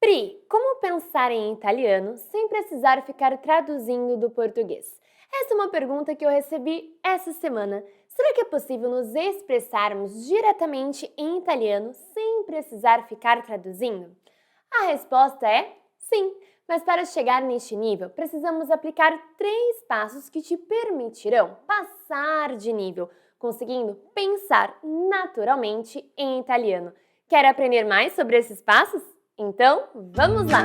Pri, como pensar em italiano sem precisar ficar traduzindo do português? Essa é uma pergunta que eu recebi essa semana. Será que é possível nos expressarmos diretamente em italiano sem precisar ficar traduzindo? A resposta é sim, mas para chegar neste nível, precisamos aplicar 3 passos que te permitirão passar de nível, conseguindo pensar naturalmente em italiano. Quer aprender mais sobre esses passos? Então, vamos lá!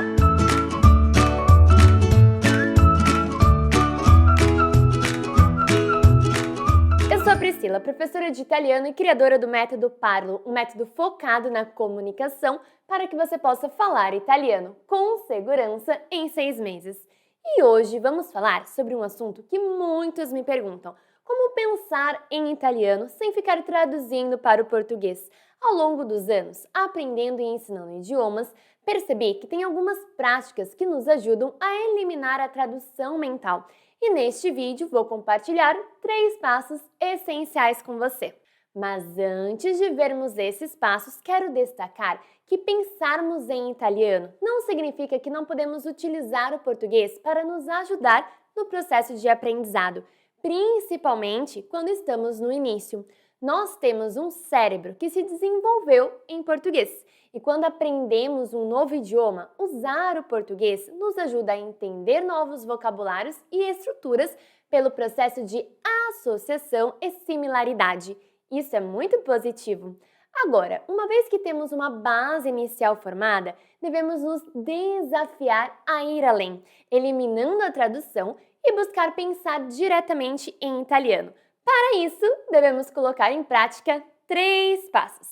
Eu sou a Priscila, professora de italiano e criadora do método Parlo, um método focado na comunicação para que você possa falar italiano com segurança em 6 meses. E hoje vamos falar sobre um assunto que muitos me perguntam: como pensar em italiano sem ficar traduzindo para o português? Ao longo dos anos, aprendendo e ensinando idiomas, percebi que tem algumas práticas que nos ajudam a eliminar a tradução mental. E neste vídeo vou compartilhar 3 passos essenciais com você. Mas antes de vermos esses passos, quero destacar que pensarmos em italiano não significa que não podemos utilizar o português para nos ajudar no processo de aprendizado, principalmente quando estamos no início. Nós temos um cérebro que se desenvolveu em português e quando aprendemos um novo idioma, usar o português nos ajuda a entender novos vocabulários e estruturas pelo processo de associação e similaridade. Isso é muito positivo. Agora, uma vez que temos uma base inicial formada, devemos nos desafiar a ir além, eliminando a tradução e buscar pensar diretamente em italiano. Para isso, devemos colocar em prática 3 passos.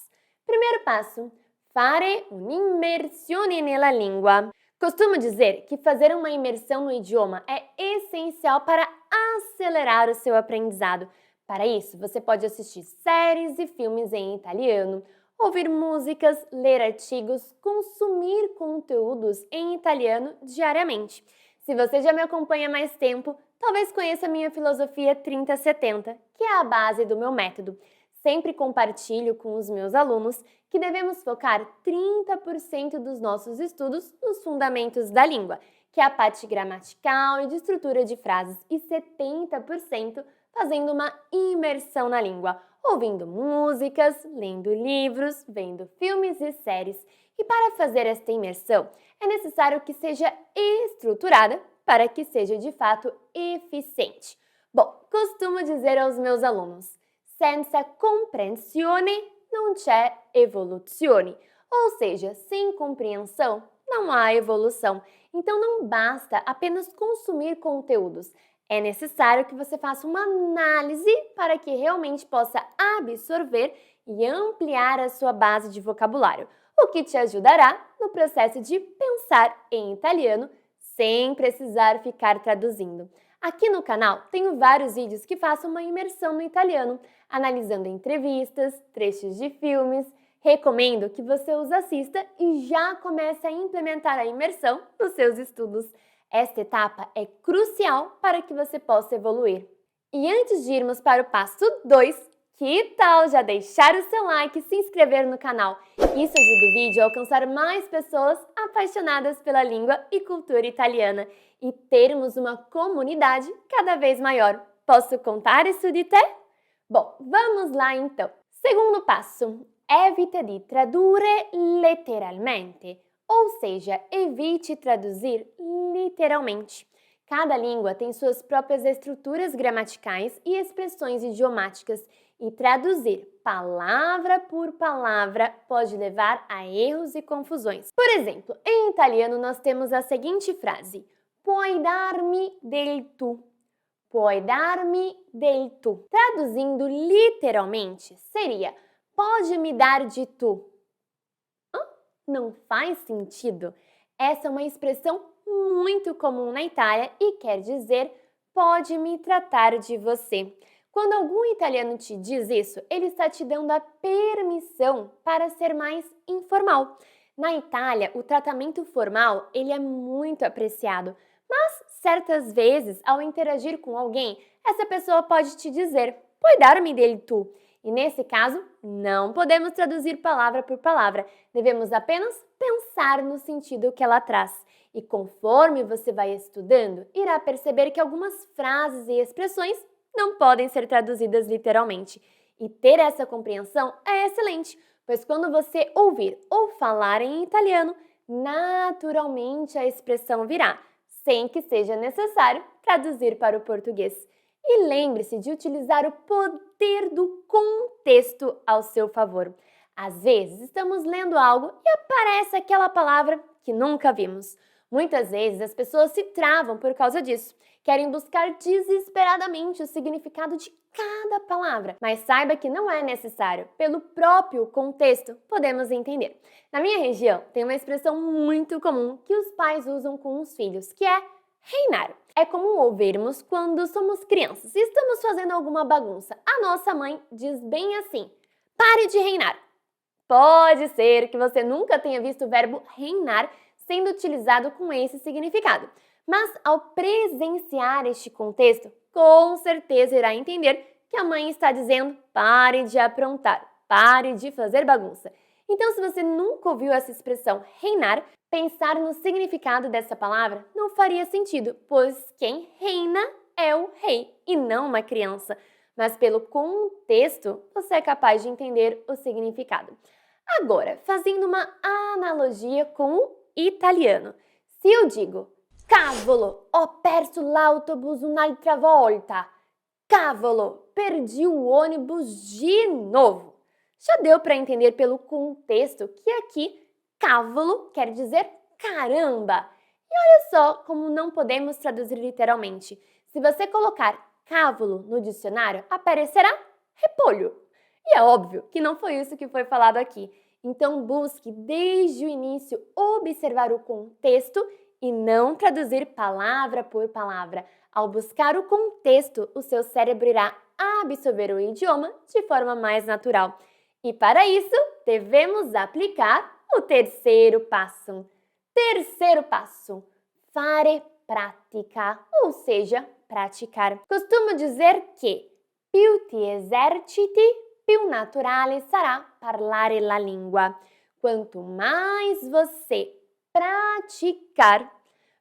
Primeiro passo: fare un'immersione nella lingua. Costumo dizer que fazer uma imersão no idioma é essencial para acelerar o seu aprendizado. Para isso, você pode assistir séries e filmes em italiano, ouvir músicas, ler artigos, consumir conteúdos em italiano diariamente. Se você já me acompanha há mais tempo, talvez conheça a minha filosofia 30-70, que é a base do meu método. Sempre compartilho com os meus alunos que devemos focar 30% dos nossos estudos nos fundamentos da língua, que é a parte gramatical e de estrutura de frases, e 70% fazendo uma imersão na língua, ouvindo músicas, lendo livros, vendo filmes e séries. E para fazer esta imersão, é necessário que seja estruturada para que seja de fato eficiente. Bom, costumo dizer aos meus alunos: senza comprensione non c'è evoluzione, ou seja, sem compreensão não há evolução. Então não basta apenas consumir conteúdos, é necessário que você faça uma análise para que realmente possa absorver e ampliar a sua base de vocabulário, o que te ajudará no processo de pensar em italiano sem precisar ficar traduzindo. Aqui no canal tenho vários vídeos que façam uma imersão no italiano, analisando entrevistas, trechos de filmes. Recomendo que você os assista e já comece a implementar a imersão nos seus estudos. Esta etapa é crucial para que você possa evoluir. E antes de irmos para o passo 2, que tal já deixar o seu like e se inscrever no canal? Isso ajuda o vídeo a alcançar mais pessoas apaixonadas pela língua e cultura italiana e termos uma comunidade cada vez maior. Posso contar isso de te? Bom, vamos lá então. Segundo passo: evita di tradurre letteralmente, ou seja, evite traduzir literalmente. Cada língua tem suas próprias estruturas gramaticais e expressões idiomáticas, e traduzir palavra por palavra pode levar a erros e confusões. Por exemplo, em italiano nós temos a seguinte frase: puoi darmi del tu. Puoi darmi del tu. Traduzindo literalmente seria: pode me dar de tu. Não faz sentido. Essa é uma expressão muito comum na Itália e quer dizer pode me tratar de você. Quando algum italiano te diz isso, ele está te dando a permissão para ser mais informal. Na Itália, o tratamento formal ele é muito apreciado, mas certas vezes, ao interagir com alguém, essa pessoa pode te dizer puoi darmi del tu. E nesse caso, não podemos traduzir palavra por palavra, devemos apenas pensar no sentido que ela traz. E conforme você vai estudando, irá perceber que algumas frases e expressões não podem ser traduzidas literalmente. E ter essa compreensão é excelente, pois quando você ouvir ou falar em italiano, naturalmente a expressão virá, sem que seja necessário traduzir para o português. E lembre-se de utilizar o poder do contexto ao seu favor. Às vezes estamos lendo algo e aparece aquela palavra que nunca vimos. Muitas vezes as pessoas se travam por causa disso. Querem buscar desesperadamente o significado de cada palavra, mas saiba que não é necessário. Pelo próprio contexto, podemos entender. Na minha região, tem uma expressão muito comum que os pais usam com os filhos, que é reinar. É comum ouvirmos quando somos crianças e estamos fazendo alguma bagunça. A nossa mãe diz bem assim: pare de reinar. Pode ser que você nunca tenha visto o verbo reinar sendo utilizado com esse significado, mas ao presenciar este contexto, com certeza irá entender que a mãe está dizendo: pare de aprontar, pare de fazer bagunça. Então, se você nunca ouviu essa expressão reinar, pensar no significado dessa palavra não faria sentido, pois quem reina é o rei e não uma criança. Mas pelo contexto, você é capaz de entender o significado. Agora, fazendo uma analogia com o italiano. Se eu digo cavolo, ho perso l'autobus un'altra volta. Cavolo, perdi o ônibus de novo. Já deu para entender pelo contexto que aqui cavolo quer dizer caramba. E olha só como não podemos traduzir literalmente. Se você colocar cavolo no dicionário, aparecerá repolho. E é óbvio que não foi isso que foi falado aqui. Então busque desde o início observar o contexto e não traduzir palavra por palavra. Ao buscar o contexto, o seu cérebro irá absorver o idioma de forma mais natural. E para isso, devemos aplicar o terceiro passo. Terceiro passo: fare pratica, ou seja, praticar. Costumo dizer que più ti eserciti, più naturale sarà parlare la língua. Quanto mais você praticar,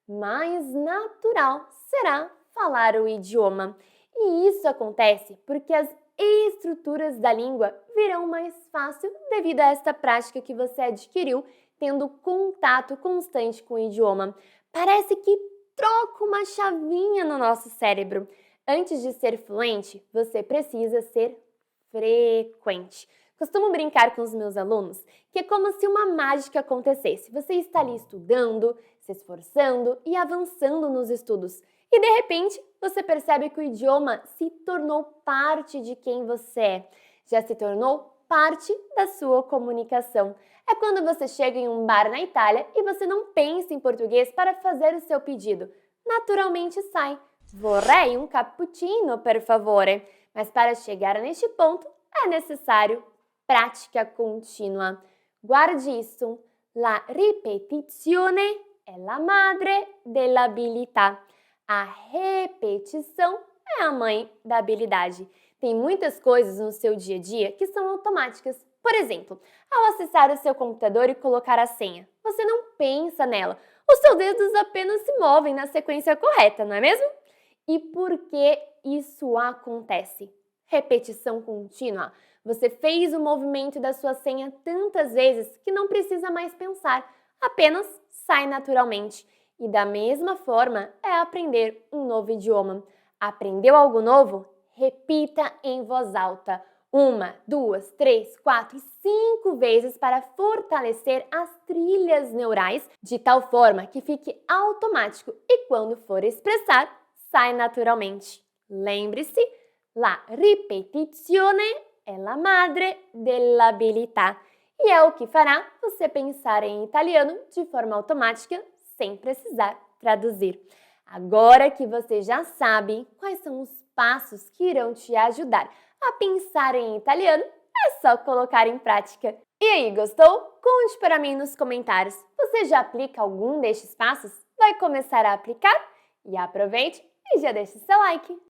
mais natural será falar o idioma. E isso acontece porque as estruturas da língua virão mais fácil devido a esta prática que você adquiriu tendo contato constante com o idioma. Parece que troca uma chavinha no nosso cérebro. Antes de ser fluente, você precisa ser frequente. Costumo brincar com os meus alunos que é como se uma mágica acontecesse. Você está ali estudando, se esforçando e avançando nos estudos. E de repente, você percebe que o idioma se tornou parte de quem você é. Já se tornou parte da sua comunicação. É quando você chega em um bar na Itália e você não pensa em português para fazer o seu pedido. Naturalmente sai: vorrei un cappuccino, per favore. Mas para chegar neste ponto, é necessário prática contínua. Guarde isso. La ripetizione è la madre dell'abilità. A repetição é a mãe da habilidade. Tem muitas coisas no seu dia a dia que são automáticas. Por exemplo, ao acessar o seu computador e colocar a senha, você não pensa nela. Os seus dedos apenas se movem na sequência correta, não é mesmo? E por que isso acontece? Repetição contínua. Você fez o movimento da sua senha tantas vezes que não precisa mais pensar, apenas sai naturalmente. E da mesma forma é aprender um novo idioma. Aprendeu algo novo? Repita em voz alta. 1, 2, 3, 4, 5 vezes para fortalecer as trilhas neurais de tal forma que fique automático e quando for expressar, sai naturalmente. Lembre-se, la ripetizione è la madre dell'abilità. E é o que fará você pensar em italiano de forma automática sem precisar traduzir. Agora que você já sabe quais são os passos que irão te ajudar a pensar em italiano, é só colocar em prática. E aí, gostou? Conte para mim nos comentários. Você já aplica algum destes passos? Vai começar a aplicar? E aproveite e já deixe seu like!